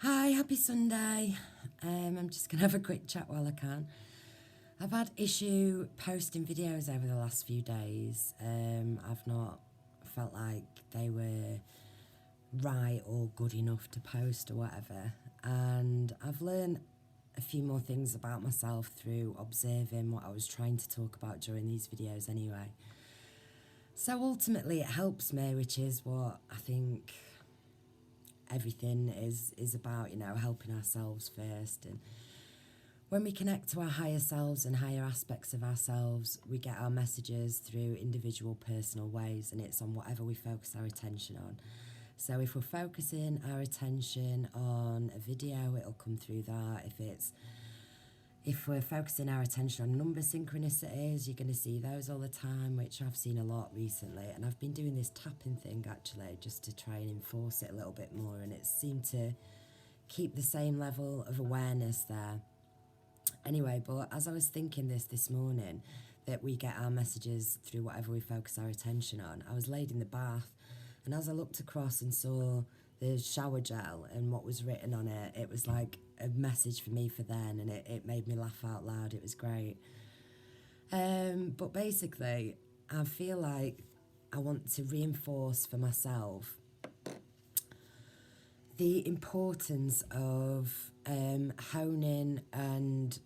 Hi, happy Sunday. I'm just going to have a quick chat while I can. I've had issue posting videos over the last few days. I've not felt like they were right or good enough to post or whatever. And I've learned a few more things about myself through observing what I was trying to talk about during these videos anyway. So ultimately it helps me, which is what I think everything is about, helping ourselves first. And when we connect to our higher selves and higher aspects of ourselves, we get our messages through individual personal ways, and it's on whatever we focus our attention on. So if we're focusing our attention on a video, it'll come through that. If we're focusing our attention on number synchronicities, you're going to see those all the time, which I've seen a lot recently. And I've been doing this tapping thing, actually, just to try and enforce it a little bit more. And it seemed to keep the same level of awareness there. Anyway, but as I was thinking this morning, that we get our messages through whatever we focus our attention on, I was laid in the bath. And as I looked across and saw the shower gel and what was written on it, it was like a message for me for then, and it made me laugh out loud. It was great. But basically, I feel like I want to reinforce for myself the importance of honing and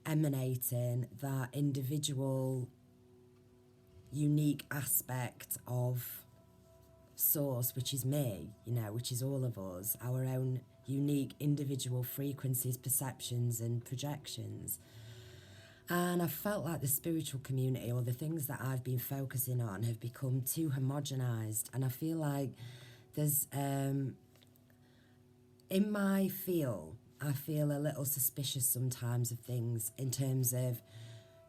emanating that individual, unique aspect of source, which is me, which is all of us, our own unique individual frequencies, perceptions and projections. And I felt like the spiritual community, or the things that I've been focusing on, have become too homogenized. And I feel like there's in my field, I feel a little suspicious sometimes of things in terms of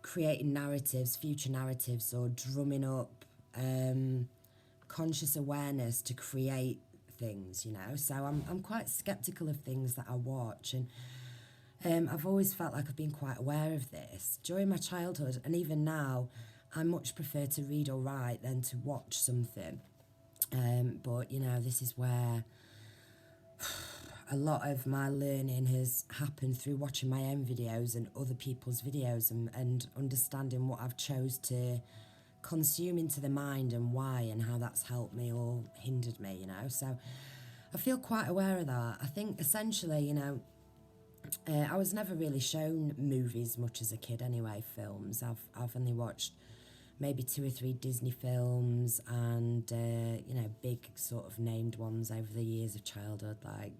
creating narratives, future narratives, or drumming up conscious awareness to create things, So I'm quite skeptical of things that I watch, and I've always felt like I've been quite aware of this during my childhood, and even now I much prefer to read or write than to watch something. But this is where a lot of my learning has happened through watching my own videos and other people's videos, and understanding what I've chose to consume into the mind and why, and how that's helped me or hindered me, So I feel quite aware of that. I think essentially, I was never really shown movies much as a kid anyway, films. I've only watched maybe 2 or 3 Disney films and, big sort of named ones over the years of childhood, like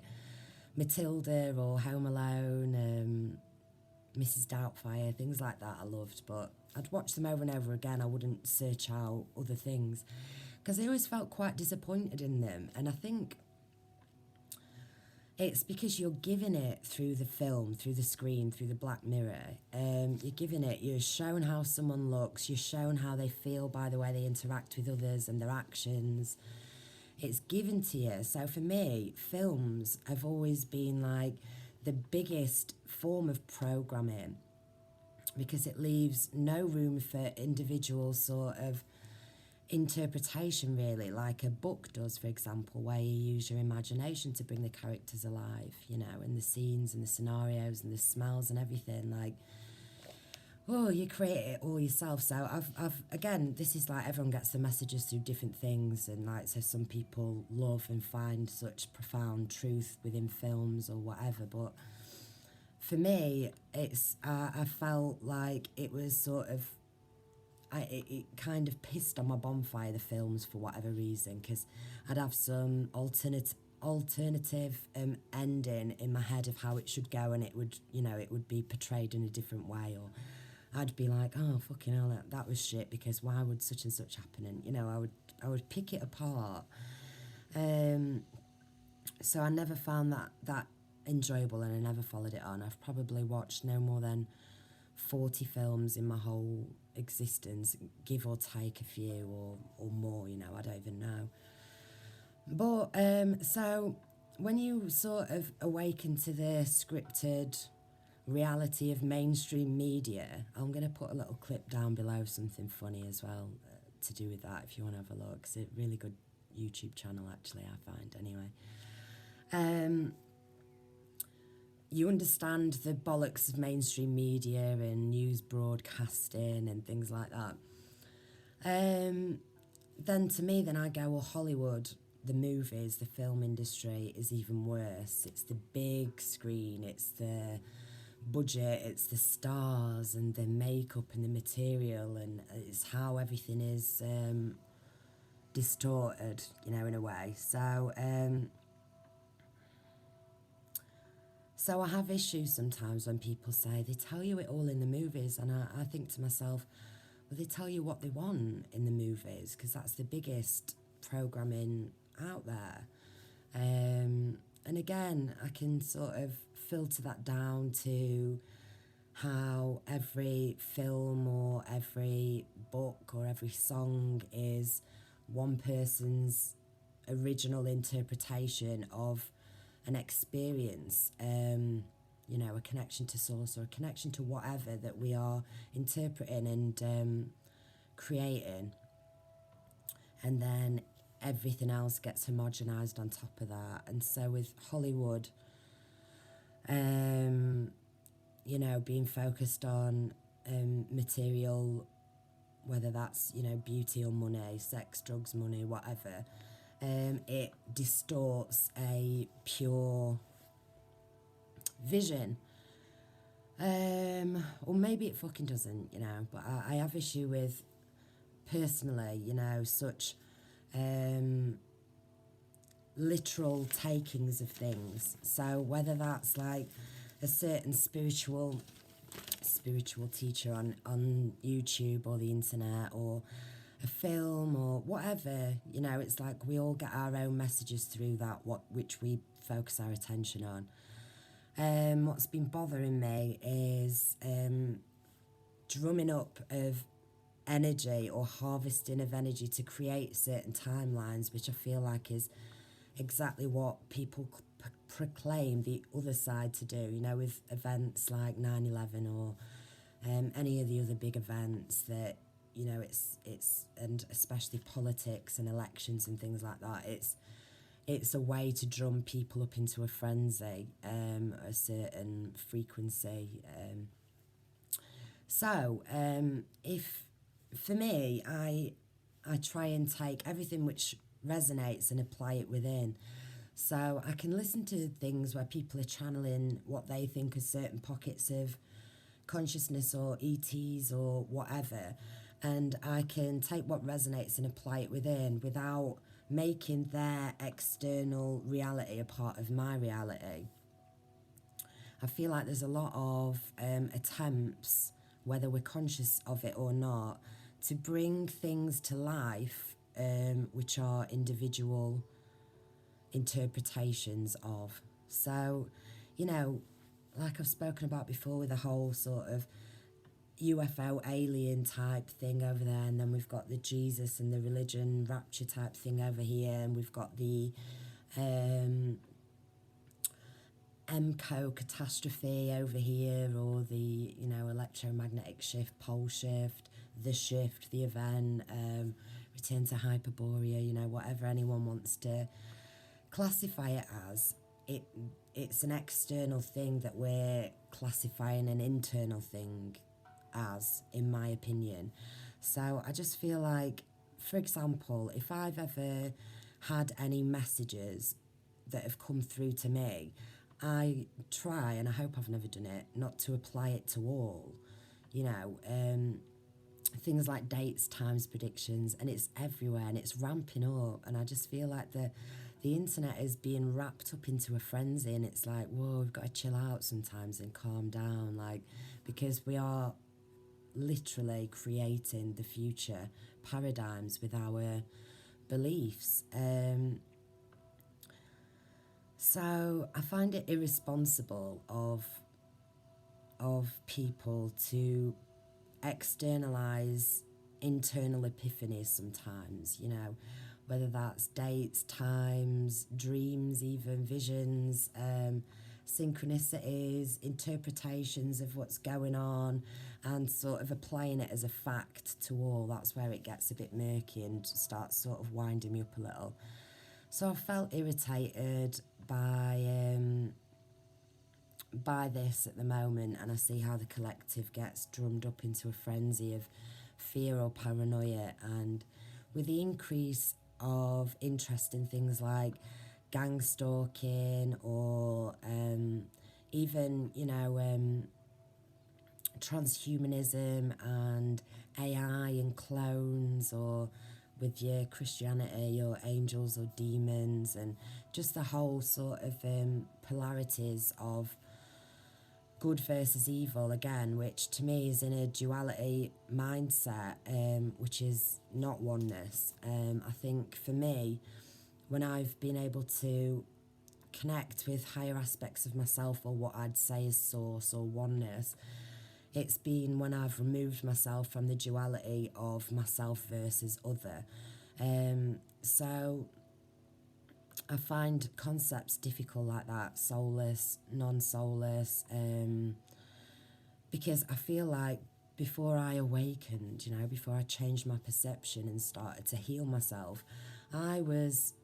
Matilda or Home Alone, Mrs. Doubtfire, things like that I loved, but I'd watch them over and over again. I wouldn't search out other things because I always felt quite disappointed in them. And I think it's because you're giving it through the film, through the screen, through the black mirror. You're shown how someone looks, you're shown how they feel by the way they interact with others and their actions. It's given to you. So for me, films have always been like the biggest form of programming, because it leaves no room for individual sort of interpretation, really, like a book does, for example, where you use your imagination to bring the characters alive, and the scenes and the scenarios and the smells and everything. Like, you create it all yourself. So I've again, this is like everyone gets the messages through different things, and like, so some people love and find such profound truth within films or whatever, but for me, I felt like it was sort of, it kind of pissed on my bonfire, the films, for whatever reason, because I'd have some alternative ending in my head of how it should go, and it would be portrayed in a different way, or I'd be like, oh fucking hell, that was shit, because why would such and such happen? And I would pick it apart. So I never found that enjoyable, and I never followed it on. I've probably watched no more than 40 films in my whole existence, give or take a few or more, I don't even know. But so when you sort of awaken to the scripted reality of mainstream media, I'm going to put a little clip down below, something funny as well to do with that, if you want to have a look. It's a really good YouTube channel, actually, I find, anyway. You understand the bollocks of mainstream media and news broadcasting and things like that. Then to me, then I go, well, Hollywood, the movies, the film industry is even worse. It's the big screen, it's the budget, it's the stars and the makeup and the material, and it's how everything is distorted, you know, in a way. So I have issues sometimes when people say they tell you it all in the movies, and I think to myself, well, they tell you what they want in the movies because that's the biggest programming out there. And again, I can sort of filter that down to how every film or every book or every song is one person's original interpretation of an experience, you know, a connection to source or a connection to whatever that we are interpreting and creating. And then everything else gets homogenized on top of that. And so with Hollywood, you know, being focused on material, whether that's, you know, beauty or money, sex, drugs, money, whatever, it distorts a pure vision. Or maybe it fucking doesn't, you know, but I have issue with, personally, you know, such literal takings of things. So whether that's like a certain spiritual teacher on YouTube or the internet, or a film or whatever, you know, it's like we all get our own messages through that, which we focus our attention on. What's been bothering me is drumming up of energy or harvesting of energy to create certain timelines, which I feel like is exactly what people proclaim the other side to do, you know, with events like 9/11 or any of the other big events that, you know, it's and especially politics and elections and things like that. It's a way to drum people up into a frenzy, a certain frequency. If for me, I try and take everything which resonates and apply it within. So I can listen to things where people are channeling what they think are certain pockets of consciousness or ETs or whatever, and I can take what resonates and apply it within without making their external reality a part of my reality. I feel like there's a lot of attempts, whether we're conscious of it or not, to bring things to life which are individual interpretations of. So, you know, like I've spoken about before with the whole sort of UFO alien type thing over there, and then we've got the Jesus and the religion rapture type thing over here, and we've got the MCO catastrophe over here, or the, you know, electromagnetic shift, pole shift, the event, return to Hyperborea, you know, whatever anyone wants to classify it as. It's an external thing that we're classifying an internal thing as, in my opinion. So I just feel like, for example, if I've ever had any messages that have come through to me, I try, and I hope I've never done it, not to apply it to all. You know, things like dates, times, predictions, and it's everywhere and it's ramping up, and I just feel like the internet is being wrapped up into a frenzy, and it's like, whoa, we've got to chill out sometimes and calm down, like, because we are literally creating the future paradigms with our beliefs. So I find it irresponsible of people to externalize internal epiphanies sometimes, you know, whether that's dates, times, dreams, even visions, synchronicities, interpretations of what's going on, and sort of applying it as a fact to all. That's where it gets a bit murky and starts sort of winding me up a little. So I felt irritated by this at the moment, and I see how the collective gets drummed up into a frenzy of fear or paranoia. And with the increase of interest in things like gang stalking or even, transhumanism and AI and clones, or with your Christianity, your angels or demons, and just the whole sort of polarities of good versus evil again, which to me is in a duality mindset, which is not oneness. I think for me, when I've been able to connect with higher aspects of myself, or what I'd say is source or oneness, it's been when I've removed myself from the duality of myself versus other. So I find concepts difficult like that, soulless, non-soulless, because I feel like before I awakened, before I changed my perception and started to heal myself, I was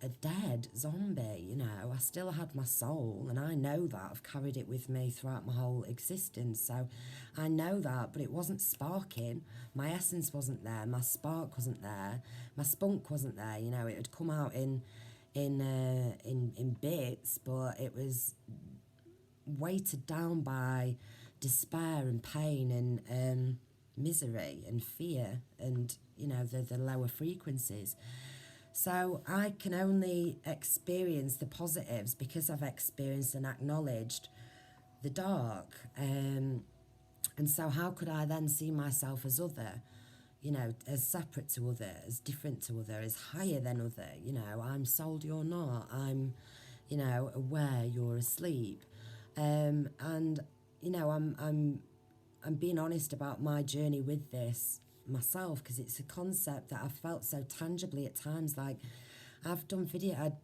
a dead zombie. I still had my soul, and I know that. I've carried it with me throughout my whole existence, so I know that, but it wasn't sparking. My essence wasn't there, my spark wasn't there, my spunk wasn't there. It had come out in bits, but it was weighted down by despair and pain and misery and fear, and the lower frequencies. So I can only experience the positives because I've experienced and acknowledged the dark. And so how could I then see myself as other, as separate to other, as different to other, as higher than other? I'm sold, you're not. I'm, aware, you're asleep. And, I'm being honest about my journey with this myself, because it's a concept that I've felt so tangibly at times. Like I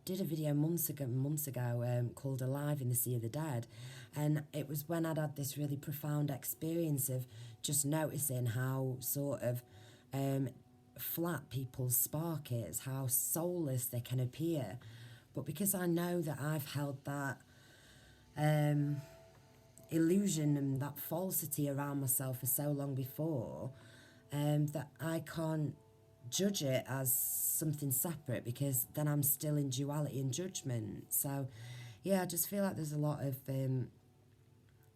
did a video months ago called Alive in the Sea of the Dead, and it was when I'd had this really profound experience of just noticing how sort of flat people's spark is, how soulless they can appear. But because I know that I've held that illusion and that falsity around myself for so long before, that I can't judge it as something separate, because then I'm still in duality and judgment. So yeah, I just feel like there's a lot of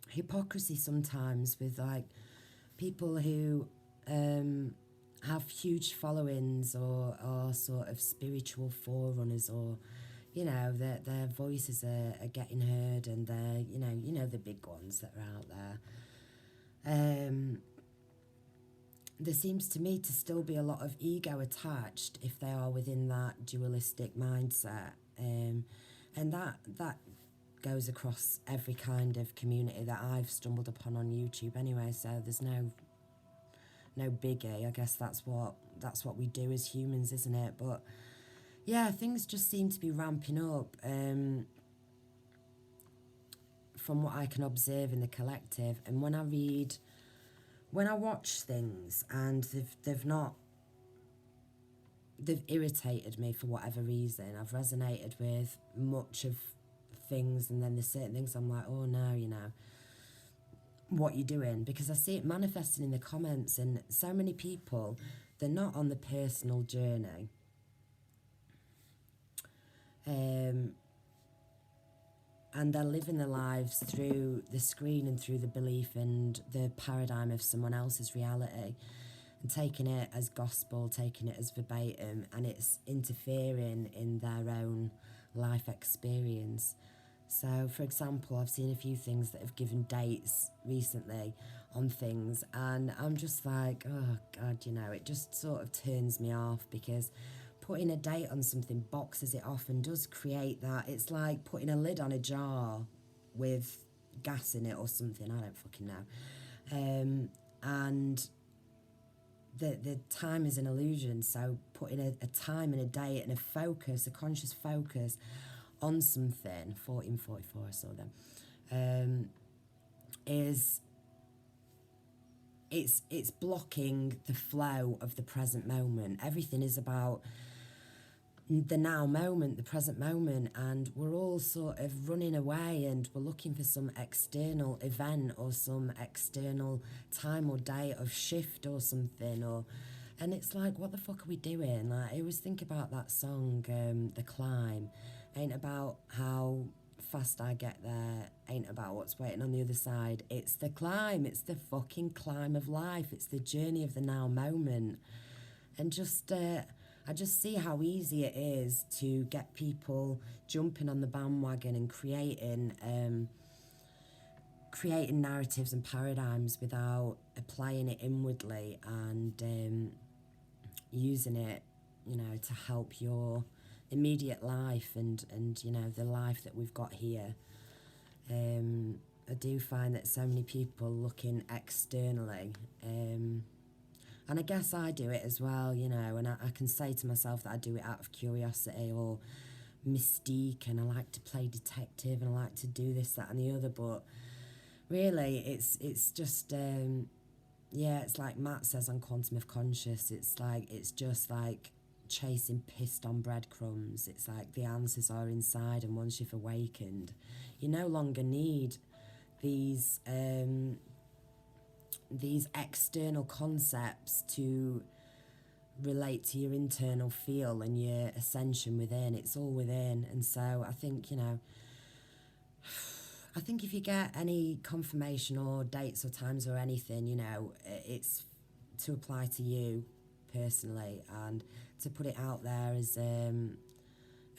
hypocrisy sometimes with like people who have huge followings, or are sort of spiritual forerunners, or their voices are getting heard, and they're the big ones that are out there. There seems to me to still be a lot of ego attached if they are within that dualistic mindset, and that goes across every kind of community that I've stumbled upon on YouTube anyway. So there's no biggie. I guess that's what we do as humans, isn't it? But yeah, things just seem to be ramping up, from what I can observe in the collective. And when I watch things and they've irritated me for whatever reason, I've resonated with much of things, and then there's certain things I'm like, oh no, what you doing? Because I see it manifesting in the comments, and so many people, they're not on the personal journey. And they're living their lives through the screen and through the belief and the paradigm of someone else's reality, and taking it as gospel, taking it as verbatim, and it's interfering in their own life experience. So, for example, I've seen a few things that have given dates recently on things, and I'm just like, oh God, it just sort of turns me off, because putting a date on something boxes it off and does create that. It's like putting a lid on a jar with gas in it or something, I don't fucking know. And the time is an illusion, so putting a time and a date and a conscious focus on something, 1444 I saw them, is it's blocking the flow of the present moment. Everything is about the now moment, the present moment, and we're all sort of running away and we're looking for some external event or some external time or day of shift or something, and it's like, what the fuck are we doing? Like, I always think about that song, The Climb. Ain't about how fast I get there, ain't about what's waiting on the other side. It's the climb, it's the fucking climb of life, it's the journey of the now moment. And I just see how easy it is to get people jumping on the bandwagon and creating narratives and paradigms without applying it inwardly and using it, to help your immediate life and the life that we've got here. I do find that so many people looking externally, and I guess I do it as well, and I can say to myself that I do it out of curiosity or mystique, and I like to play detective and I like to do this, that and the other, but really it's just, it's like Matt says on Quantum of Conscious, it's just like chasing pissed on breadcrumbs. It's like the answers are inside, and once you've awakened, you no longer need these external concepts to relate to your internal feel and your ascension within. It's all within. And so I think, if you get any confirmation or dates or times or anything, it's to apply to you personally, and to put it out there as a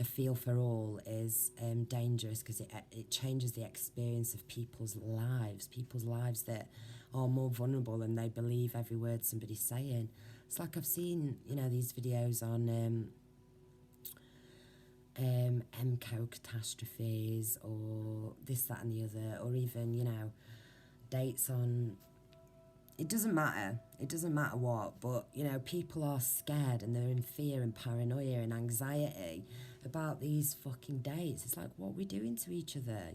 feel for all is dangerous, because it changes the experience of people's lives that are more vulnerable than they believe every word somebody's saying. It's like I've seen, these videos on MCO catastrophes or this, that and the other, or even, dates on... It doesn't matter what, but, people are scared and they're in fear and paranoia and anxiety about these fucking dates. It's like, what are we doing to each other,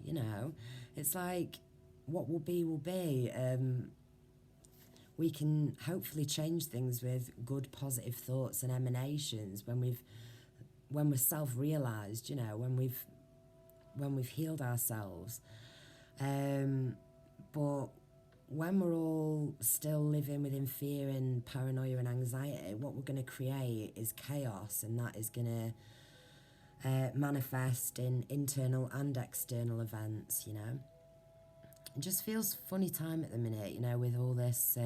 It's like, what will be, will be. We can hopefully change things with good, positive thoughts and emanations when we're self-realised, when we've healed ourselves. But when we're all still living within fear and paranoia and anxiety, what we're going to create is chaos, and that is going to manifest in internal and external events, It just feels funny time at the minute, with all this...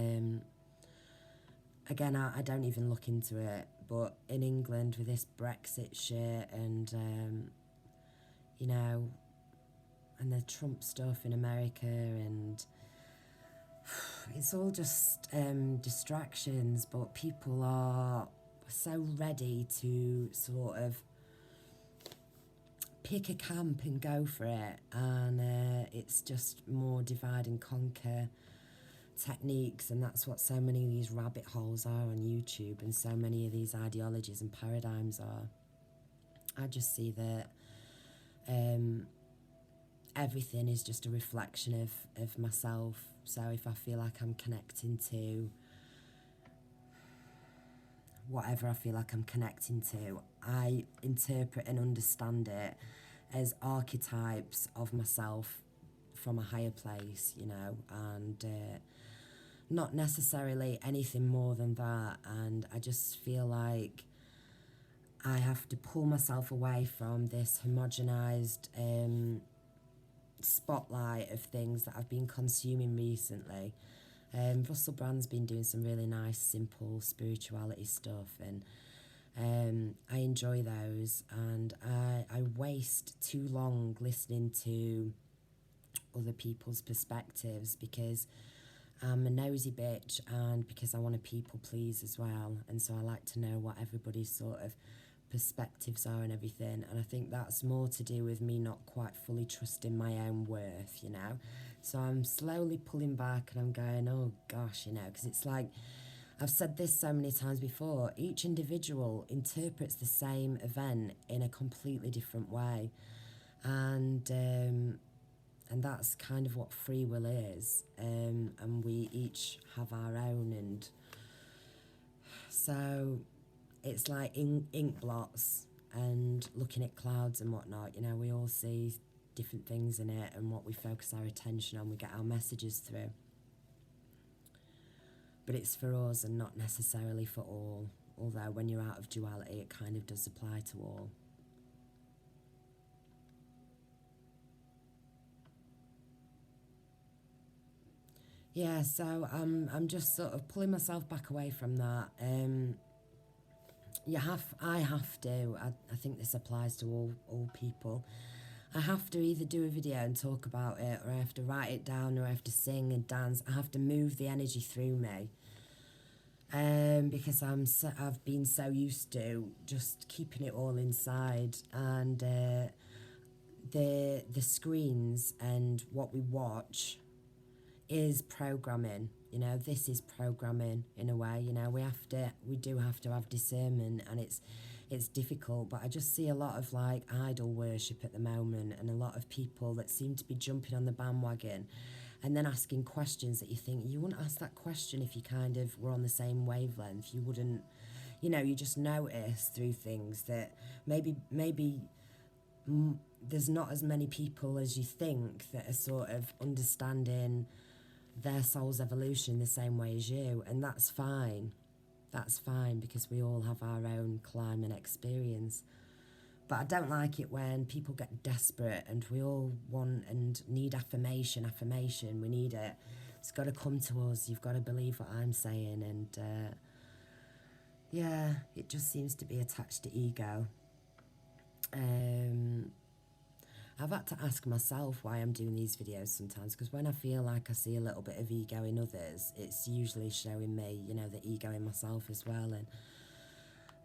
Again, I don't even look into it, but in England with this Brexit shit and, and the Trump stuff in America, and it's all just distractions, but people are so ready to sort of pick a camp and go for it, and it's just more divide and conquer techniques, and that's what so many of these rabbit holes are on YouTube, and so many of these ideologies and paradigms are. I just see that everything is just a reflection of myself. So if I feel like I'm connecting to whatever I feel like I'm connecting to, I interpret and understand it as archetypes of myself from a higher place, and not necessarily anything more than that. And I just feel like I have to pull myself away from this homogenized spotlight of things that I've been consuming recently. Russell Brand's been doing some really nice, simple spirituality stuff, and I enjoy those, and I waste too long listening to other people's perspectives, because I'm a nosy bitch, and because I want to people please as well, and so I like to know what everybody's sort of perspectives are and everything, and I think that's more to do with me not quite fully trusting my own worth, so I'm slowly pulling back, and I'm going, oh gosh, because it's like, I've said this so many times before, each individual interprets the same event in a completely different way, and that's kind of what free will is, and we each have our own, and so it's like ink blots. and looking at clouds and whatnot, you know, we all see different things in it, and what we focus our attention on, we get our messages through. But it's for us and not necessarily for all, although when you're out of duality it kind of does apply to all. Yeah, so I'm just sort of pulling myself back away from that. I have to, I think this applies to all people. I have to either do a video and talk about it, or I have to write it down, or I have to sing and dance. I have to move the energy through me. Because I've been so used to just keeping it all inside, and the screens and what we watch is programming. You know, this is programming in a way. You know, we do have to have discernment, and it's difficult. But I just see a lot of like idol worship at the moment, and a lot of people that seem to be jumping on the bandwagon, and then asking questions that you think you wouldn't ask that question if you kind of were on the same wavelength. You wouldn't, you know, you just notice through things that maybe there's not as many people as you think that are sort of understanding their soul's evolution the same way as you, and that's fine. That's fine, because we all have our own climb and experience. But I don't like it when people get desperate and we all want and need affirmation. We need it. It's got to come to us. You've got to believe what I'm saying. And yeah, it just seems to be attached to ego. I've had to ask myself why I'm doing these videos sometimes, because when I feel like I see a little bit of ego in others, it's usually showing me, you know, the ego in myself as well.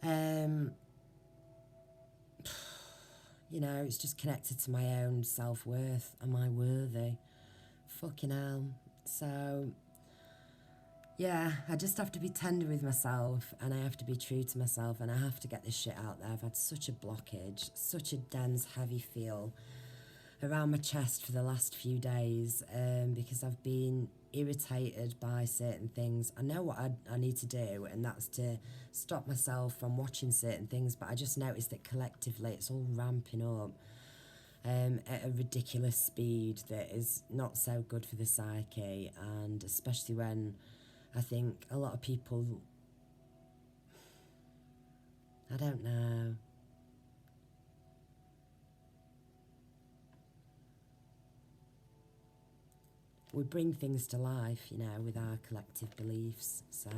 And you know, it's just connected to my own self-worth. Am I worthy? Fucking hell. So, yeah, I just have to be tender with myself, and I have to be true to myself, and I have to get this shit out there. I've had such a blockage, such a dense, heavy feel around my chest for the last few days, because I've been irritated by certain things. I know what I need to do, and that's to stop myself from watching certain things, but I just noticed that collectively it's all ramping up at a ridiculous speed that is not so good for the psyche, and especially when I think a lot of people, I don't know, we bring things to life, you know, with our collective beliefs. So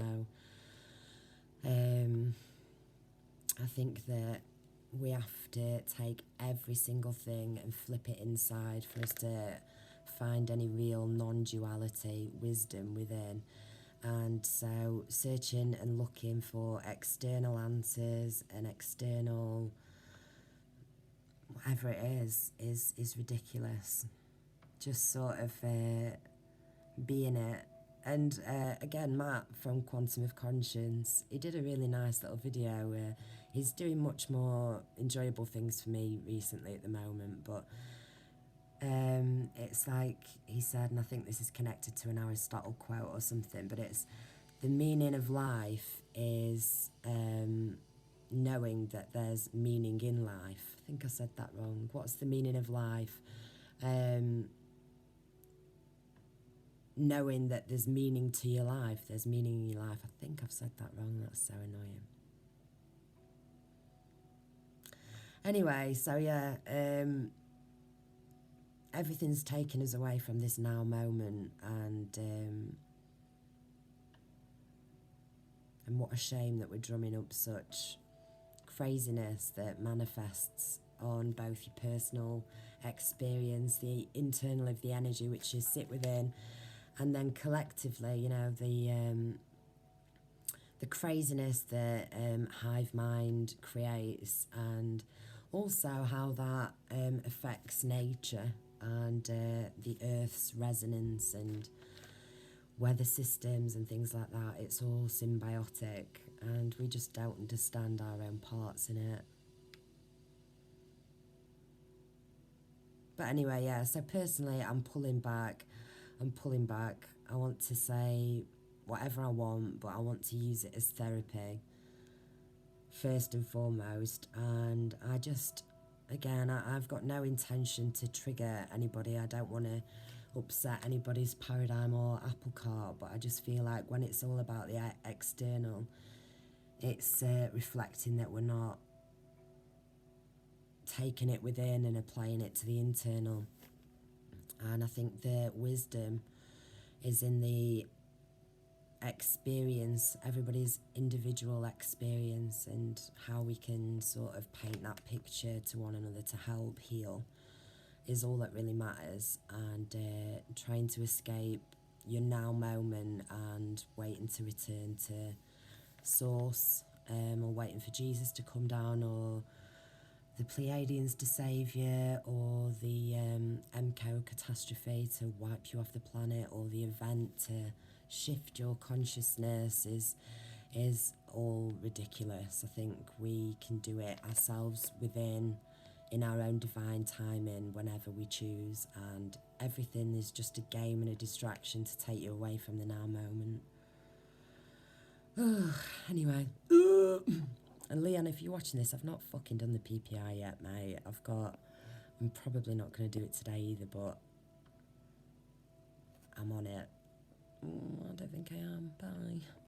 I think that we have to take every single thing and flip it inside for us to find any real non-duality wisdom within. And so searching and looking for external answers and external whatever it is ridiculous. Just sort of being it. And again, Matt from Quantum of Conscience, he did a really nice little video where he's doing much more enjoyable things for me recently at the moment, but it's like he said, and I think this is connected to an Aristotle quote or something, but it's the meaning of life is knowing that there's meaning in life. I think I said that wrong. What's the meaning of life? Knowing that there's meaning to your life, there's meaning in your life. I think I've said that wrong. That's so annoying. Anyway, so yeah, everything's taken us away from this now moment, and what a shame that we're drumming up such craziness that manifests on both your personal experience, the internal of the energy which you sit within, and then collectively, you know, the craziness that hive mind creates, and also how that affects nature and the Earth's resonance and weather systems and things like that. It's all symbiotic, and we just don't understand our own parts in it. But anyway, yeah, so personally, I'm pulling back. I want to say whatever I want, but I want to use it as therapy first and foremost. And I just, again, I've got no intention to trigger anybody. I don't want to upset anybody's paradigm or apple cart, but I just feel like when it's all about the external, it's reflecting that we're not taking it within and applying it to the internal. And I think the wisdom is in the experience, everybody's individual experience, and how we can sort of paint that picture to one another to help heal is all that really matters. And trying to escape your now moment and waiting to return to source, or waiting for Jesus to come down, or the Pleiadians to save you, or the MCO catastrophe to wipe you off the planet, or the event to shift your consciousness is all ridiculous. I think we can do it ourselves within, in our own divine timing, whenever we choose, and everything is just a game and a distraction to take you away from the now moment. Anyway. And Leon, if you're watching this, I've not fucking done the PPI yet, mate. I'm probably not going to do it today either, but I'm on it. I don't think I am. Bye.